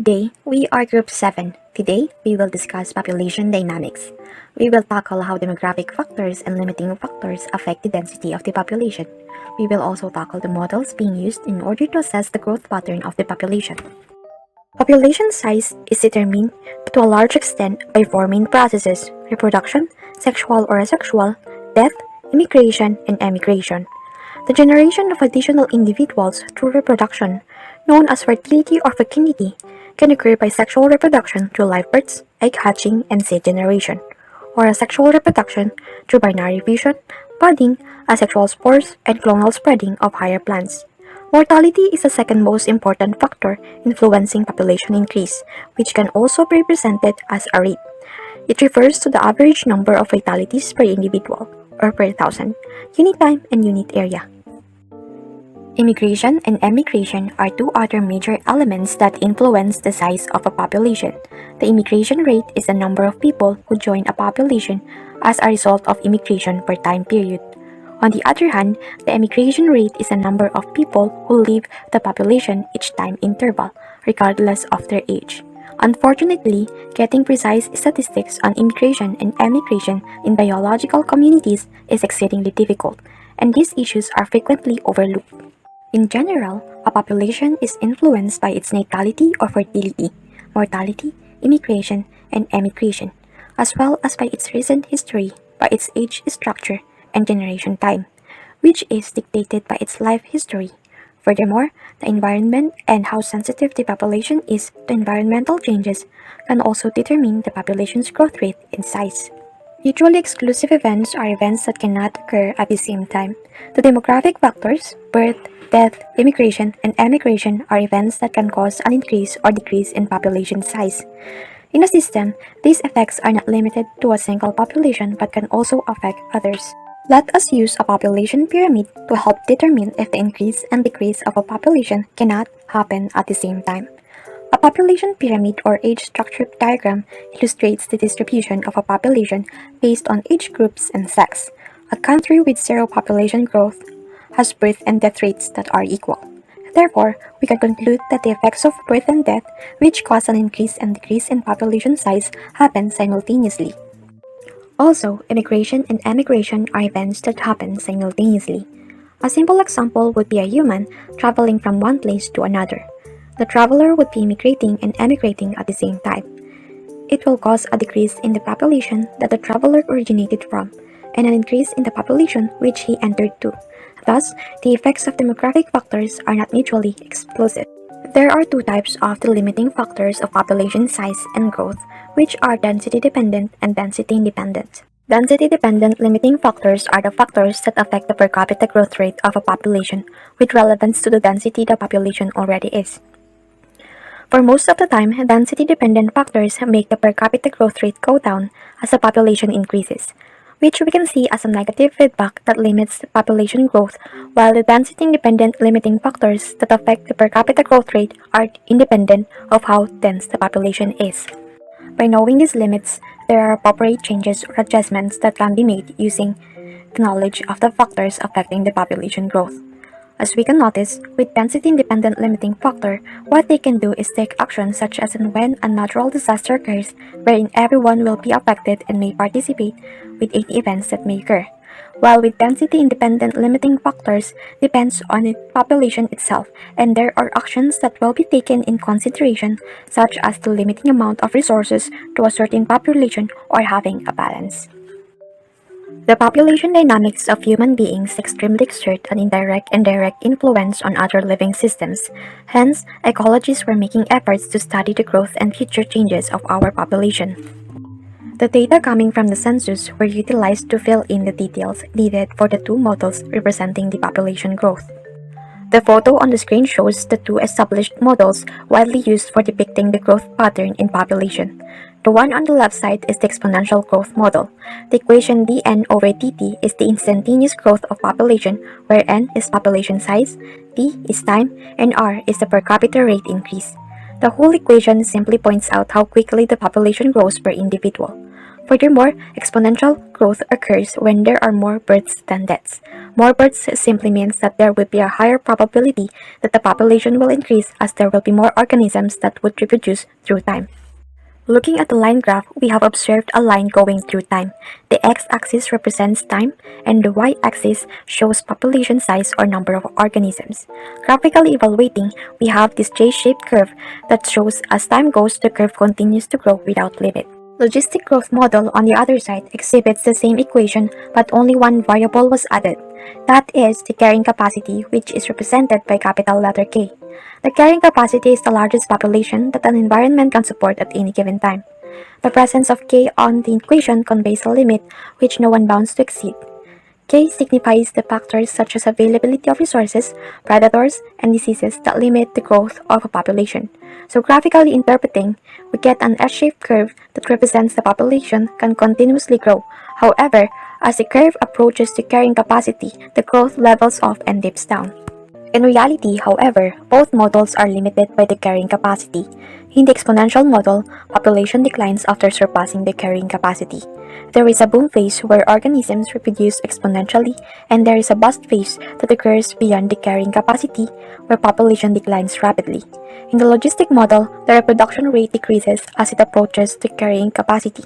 Good day, we are Group 7. Today, we will discuss population dynamics. We will tackle how demographic factors and limiting factors affect the density of the population. We will also tackle the models being used in order to assess the growth pattern of the population. Population size is determined to a large extent by four main processes: reproduction, sexual or asexual, death, immigration, and emigration. The generation of additional individuals through reproduction, known as fertility or fecundity, can occur by sexual reproduction through live births, egg hatching, and seed generation, or asexual reproduction through binary fusion, budding, asexual spores, and clonal spreading of higher plants. Mortality is the second most important factor influencing population increase, which can also be represented as a rate. It refers to the average number of fatalities per individual, or per thousand, unit time and unit area. Immigration and emigration are two other major elements that influence the size of a population. The immigration rate is the number of people who join a population as a result of immigration per time period. On the other hand, the emigration rate is the number of people who leave the population each time interval, regardless of their age. Unfortunately, getting precise statistics on immigration and emigration in biological communities is exceedingly difficult, and these issues are frequently overlooked. In general, a population is influenced by its natality or fertility, mortality, immigration, and emigration, as well as by its recent history, by its age structure, and generation time, which is dictated by its life history. Furthermore, the environment and how sensitive the population is to environmental changes can also determine the population's growth rate and size. Mutually exclusive events are events that cannot occur at the same time. The demographic factors, birth, death, immigration, and emigration are events that can cause an increase or decrease in population size. In a system, these effects are not limited to a single population but can also affect others. Let us use a population pyramid to help determine if the increase and decrease of a population cannot happen at the same time. A population pyramid or age structure diagram illustrates the distribution of a population based on age groups and sex. A country with zero population growth has birth and death rates that are equal. Therefore, we can conclude that the effects of birth and death, which cause an increase and decrease in population size, happen simultaneously. Also, immigration and emigration are events that happen simultaneously. A simple example would be a human traveling from one place to another. The traveler would be immigrating and emigrating at the same time. It will cause a decrease in the population that the traveler originated from, and an increase in the population which he entered to. Thus, the effects of demographic factors are not mutually exclusive. There are two types of the limiting factors of population size and growth, which are density-dependent and density-independent. Density-dependent limiting factors are the factors that affect the per capita growth rate of a population with relevance to the density the population already is. For most of the time, density-dependent factors make the per capita growth rate go down as the population increases, which we can see as a negative feedback that limits population growth, while the density-independent limiting factors that affect the per capita growth rate are independent of how dense the population is. By knowing these limits, there are appropriate changes or adjustments that can be made using the knowledge of the factors affecting the population growth. As we can notice, with density-independent limiting factor, what they can do is take action such as when a natural disaster occurs wherein everyone will be affected and may participate with any events that may occur. While with density-independent limiting factors depends on the population itself, and there are actions that will be taken in consideration such as the limiting amount of resources to a certain population or having a balance. The population dynamics of human beings extremely exert an indirect and direct influence on other living systems. Hence, ecologists were making efforts to study the growth and future changes of our population. The data coming from the census were utilized to fill in the details needed for the two models representing the population growth. The photo on the screen shows the two established models widely used for depicting the growth pattern in population. The one on the left side is the exponential growth model. The equation dn over dt is the instantaneous growth of population, where n is population size, t is time, and r is the per capita rate increase. The whole equation simply points out how quickly the population grows per individual. Furthermore, exponential growth occurs when there are more births than deaths. More births simply means that there will be a higher probability that the population will increase as there will be more organisms that would reproduce through time. Looking at the line graph, we have observed a line going through time. The x-axis represents time, and the y-axis shows population size or number of organisms. Graphically evaluating, we have this J-shaped curve that shows as time goes, the curve continues to grow without limit. Logistic growth model, on the other side, exhibits the same equation, but only one variable was added. That is the carrying capacity, which is represented by capital letter K. The carrying capacity is the largest population that an environment can support at any given time. The presence of K on the equation conveys a limit which no one bounds to exceed. K signifies the factors such as availability of resources, predators, and diseases that limit the growth of a population. So graphically interpreting, we get an S-shaped curve that represents the population can continuously grow. However, as the curve approaches the carrying capacity, the growth levels off and dips down. In reality, however, both models are limited by the carrying capacity. In the exponential model, population declines after surpassing the carrying capacity. There is a boom phase where organisms reproduce exponentially, and there is a bust phase that occurs beyond the carrying capacity, where population declines rapidly. In the logistic model, the reproduction rate decreases as it approaches the carrying capacity.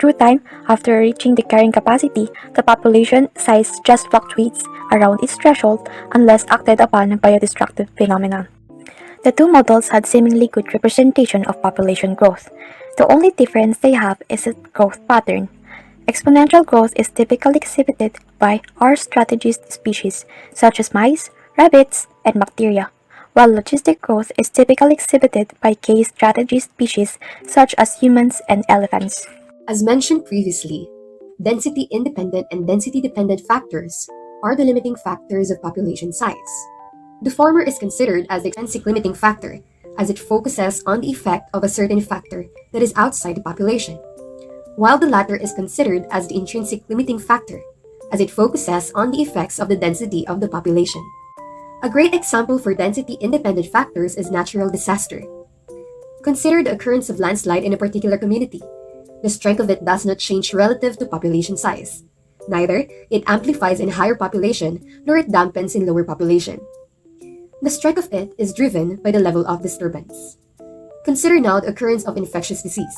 Through time, after reaching the carrying capacity, the population size just fluctuates around its threshold unless acted upon by a destructive phenomenon. The two models had seemingly good representation of population growth. The only difference they have is its growth pattern. Exponential growth is typically exhibited by R-strategist species such as mice, rabbits, and bacteria, while logistic growth is typically exhibited by K-strategist species such as humans and elephants. As mentioned previously, density-independent and density-dependent factors are the limiting factors of population size. The former is considered as the intrinsic limiting factor, as it focuses on the effect of a certain factor that is outside the population, while the latter is considered as the intrinsic limiting factor, as it focuses on the effects of the density of the population. A great example for density-independent factors is natural disaster. Consider the occurrence of landslide in a particular community. The strength of it does not change relative to population size. Neither it amplifies in higher population, nor it dampens in lower population. The strength of it is driven by the level of disturbance. Consider now the occurrence of infectious disease.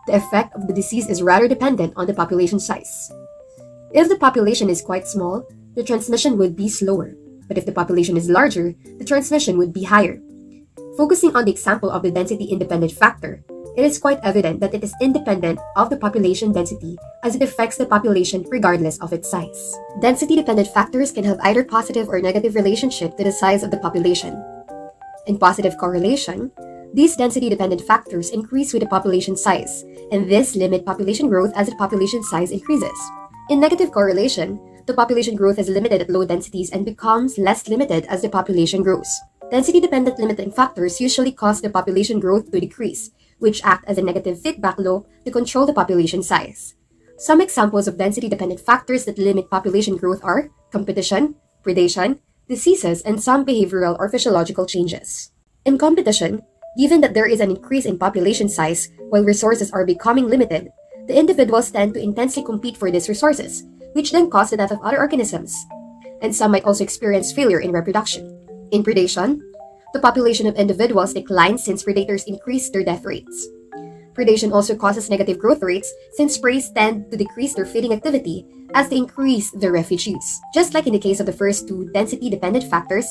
The effect of the disease is rather dependent on the population size. If the population is quite small, the transmission would be slower, but if the population is larger, the transmission would be higher. Focusing on the example of the density-independent factor, it is quite evident that it is independent of the population density as it affects the population regardless of its size. Density-dependent factors can have either positive or negative relationship to the size of the population. In positive correlation, these density-dependent factors increase with the population size, and this limit population growth as the population size increases. In negative correlation, the population growth is limited at low densities and becomes less limited as the population grows. Density-dependent limiting factors usually cause the population growth to decrease, which act as a negative feedback loop to control the population size. Some examples of density-dependent factors that limit population growth are competition, predation, diseases, and some behavioral or physiological changes. In competition, given that there is an increase in population size while resources are becoming limited, the individuals tend to intensely compete for these resources, which then cause the death of other organisms. And some might also experience failure in reproduction. In predation, the population of individuals declines since predators increase their death rates. Predation also causes negative growth rates since prey tend to decrease their feeding activity as they increase their refuge use. Just like in the case of the first two density-dependent factors,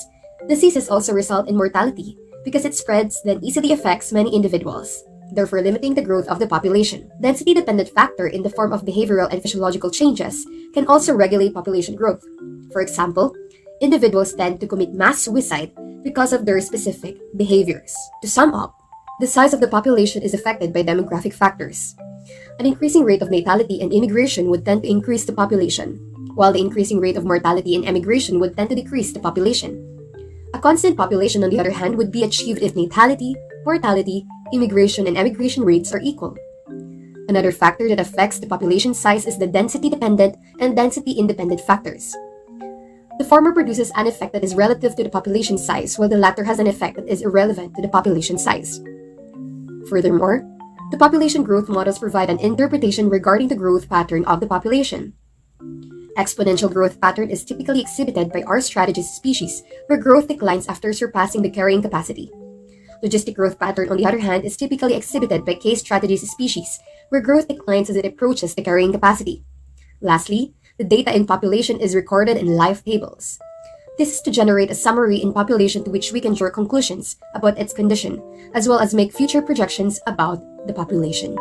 diseases also result in mortality because it spreads then easily affects many individuals, therefore limiting the growth of the population. Density-dependent factor in the form of behavioral and physiological changes can also regulate population growth. For example, individuals tend to commit mass suicide because of their specific behaviors. To sum up, the size of the population is affected by demographic factors. An increasing rate of natality and immigration would tend to increase the population, while the increasing rate of mortality and emigration would tend to decrease the population. A constant population, on the other hand, would be achieved if natality, mortality, immigration, and emigration rates are equal. Another factor that affects the population size is the density-dependent and density-independent factors. The former produces an effect that is relative to the population size, while the latter has an effect that is irrelevant to the population size. Furthermore, the population growth models provide an interpretation regarding the growth pattern of the population. Exponential growth pattern is typically exhibited by R strategist species, where growth declines after surpassing the carrying capacity. Logistic growth pattern, on the other hand, is typically exhibited by K strategist species, where growth declines as it approaches the carrying capacity. Lastly, the data in population is recorded in life tables. This is to generate a summary in population to which we can draw conclusions about its condition, as well as make future projections about the population.